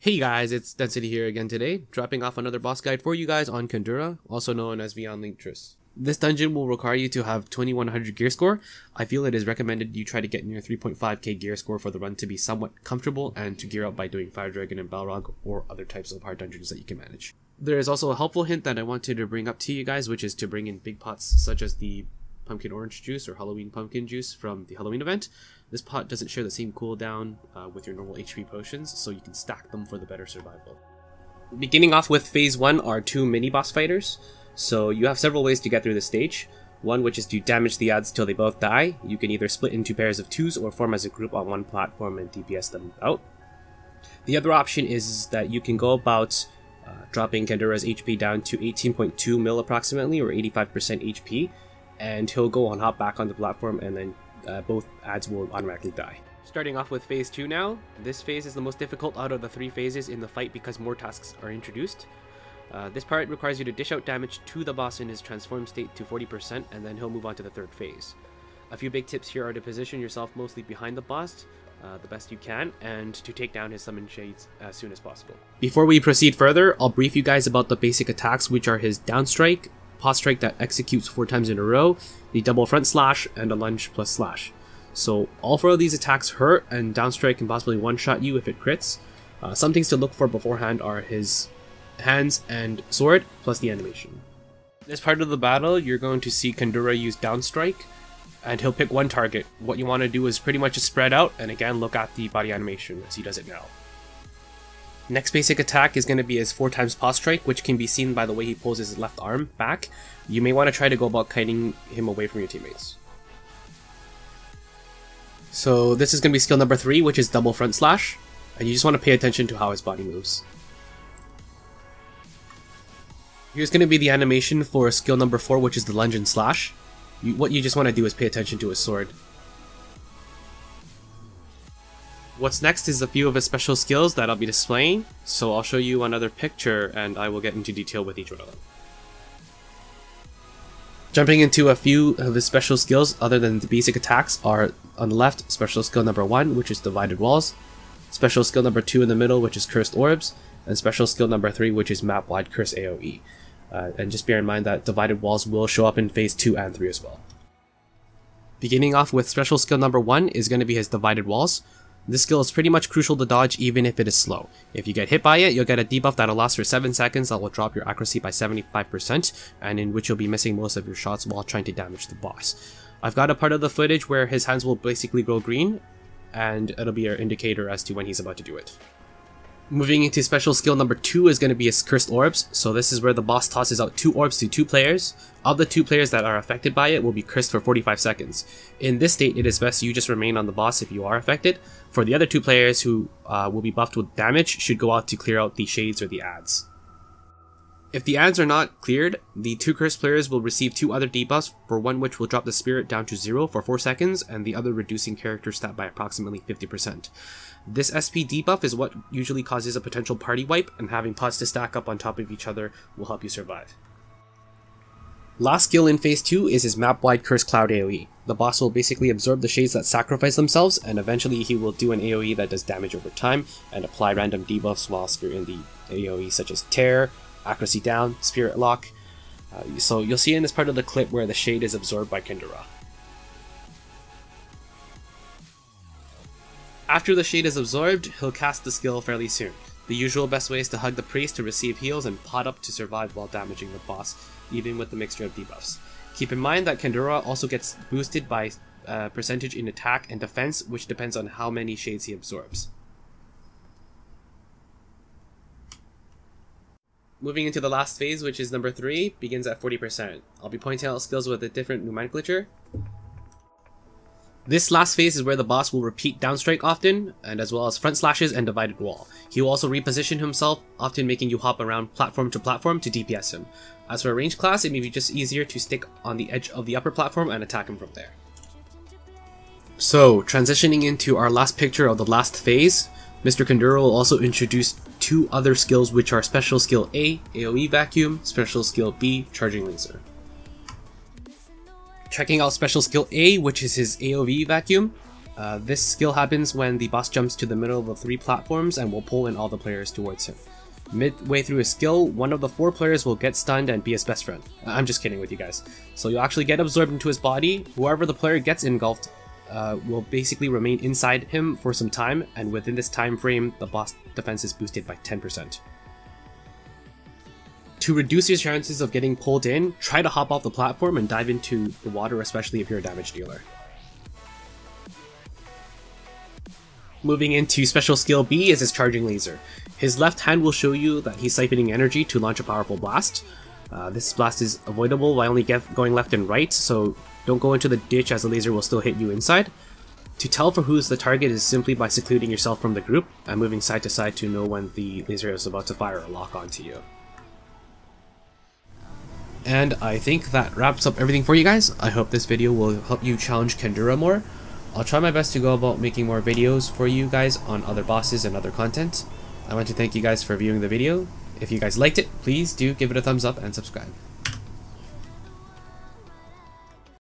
Hey guys, it's Density here again today, dropping off another boss guide for you guys on Kandura, also known as Beyondlink Tris. This dungeon will require you to have 2100 gear score. I feel it is recommended you try to get near 3.5k gear score for the run to be somewhat comfortable and to gear up by doing Fire Dragon and Balrog or other types of hard dungeons that you can manage. There is also a helpful hint that I wanted to bring up to you guys, which is to bring in big pots such as the pumpkin orange juice or Halloween pumpkin juice from the Halloween event. This pot doesn't share the same cooldown with your normal HP potions, so you can stack them for the better survival. Beginning off with phase 1 are 2 mini boss fighters. So you have several ways to get through this stage. One, which is to damage the adds till they both die. You can either split into pairs of 2s or form as a group on one platform and DPS them out. The other option is that you can go about dropping Kandura's HP down to 18.2 mil approximately, or 85% HP, and he'll go on hop back on the platform, and then both adds will automatically die. Starting off with phase 2 now. This phase is the most difficult out of the 3 phases in the fight because more tasks are introduced. This part requires you to dish out damage to the boss in his transformed state to 40%, and then he'll move on to the 3rd phase. A few big tips here are to position yourself mostly behind the boss the best you can, and to take down his summon shades as soon as possible. Before we proceed further, I'll brief you guys about the basic attacks, which are his down strike, pause strike that executes 4 times in a row, the double front slash, and a lunge plus slash. So all 4 of these attacks hurt, and down strike can possibly one-shot you if it crits. Some things to look for beforehand are his hands and sword, plus the animation. This part of the battle, you're going to see Kandura use down strike, and he'll pick one target. What you want to do is pretty much just spread out, and again look at the body animation as he does it now. Next basic attack is going to be his 4 times pause strike, which can be seen by the way he pulls his left arm back. You may want to try to go about kiting him away from your teammates. So this is going to be skill number 3, which is double front slash, and you just want to pay attention to how his body moves. Here's going to be the animation for skill number 4, which is the lunge and slash. What you just want to do is pay attention to his sword. What's next is a few of his special skills that I'll be displaying, so I'll show you another picture and I will get into detail with each one of them. Jumping into a few of his special skills other than the basic attacks are on the left, special skill number 1, which is divided walls, special skill number 2 in the middle, which is cursed orbs, and special skill number 3, which is map wide curse AoE. And just bear in mind that divided walls will show up in phase 2 and 3 as well. Beginning off with special skill number 1 is going to be his divided walls. This skill is pretty much crucial to dodge even if it is slow. If you get hit by it, you'll get a debuff that'll last for 7 seconds that will drop your accuracy by 75%, and in which you'll be missing most of your shots while trying to damage the boss. I've got a part of the footage where his hands will basically grow green, and it'll be our indicator as to when he's about to do it. Moving into special skill number 2 is going to be his cursed orbs. So this is where the boss tosses out 2 orbs to 2 players. Of the 2 players that are affected by it will be cursed for 45 seconds. In this state, it is best you just remain on the boss if you are affected. For the other 2 players who will be buffed with damage, should go out to clear out the shades or the adds. If the adds are not cleared, the 2 cursed players will receive 2 other debuffs, for one which will drop the spirit down to 0 for 4 seconds, and the other reducing character stat by approximately 50%. This SP debuff is what usually causes a potential party wipe, and having pots to stack up on top of each other will help you survive. Last skill in phase 2 is his map wide curse cloud AoE. The boss will basically absorb the shades that sacrifice themselves, and eventually he will do an AoE that does damage over time, and apply random debuffs whilst you're in the AoE, such as tear, accuracy down, spirit lock. So you'll see in this part of the clip where the shade is absorbed by Kandura. After the shade is absorbed, he'll cast the skill fairly soon. The usual best way is to hug the priest to receive heals and pot up to survive while damaging the boss, even with the mixture of debuffs. Keep in mind that Kandura also gets boosted by percentage in attack and defense, which depends on how many shades he absorbs. Moving into the last phase, which is number 3, begins at 40%. I'll be pointing out skills with a different nomenclature. This last phase is where the boss will repeat downstrike often, and as well as front slashes and divided wall. He will also reposition himself, often making you hop around platform to DPS him. As for a ranged class, it may be just easier to stick on the edge of the upper platform and attack him from there. So, transitioning into our last picture of the last phase, Mr. Kandura will also introduce 2 other skills, which are special skill A, AoE vacuum, special skill B, charging laser. Checking out special skill A, which is his AoE vacuum. This skill happens when the boss jumps to the middle of the 3 platforms and will pull in all the players towards him. Midway through his skill, one of the 4 players will get stunned and be his best friend. I'm just kidding with you guys. So you'll actually get absorbed into his body. Whoever the player gets engulfed will basically remain inside him for some time, and within this time frame, the boss defense is boosted by 10%. To reduce your chances of getting pulled in, try to hop off the platform and dive into the water, especially if you're a damage dealer. Moving into special skill B is his charging laser. His left hand will show you that he's siphoning energy to launch a powerful blast. This blast is avoidable by only going left and right, so don't go into the ditch as the laser will still hit you inside. To tell for who's the target is simply by secluding yourself from the group and moving side to side to know when the laser is about to fire or lock onto you. And I think that wraps up everything for you guys. I hope this video will help you challenge Kandura more. I'll try my best to go about making more videos for you guys on other bosses and other content. I want to thank you guys for viewing the video. If you guys liked it, please do give it a thumbs up and subscribe.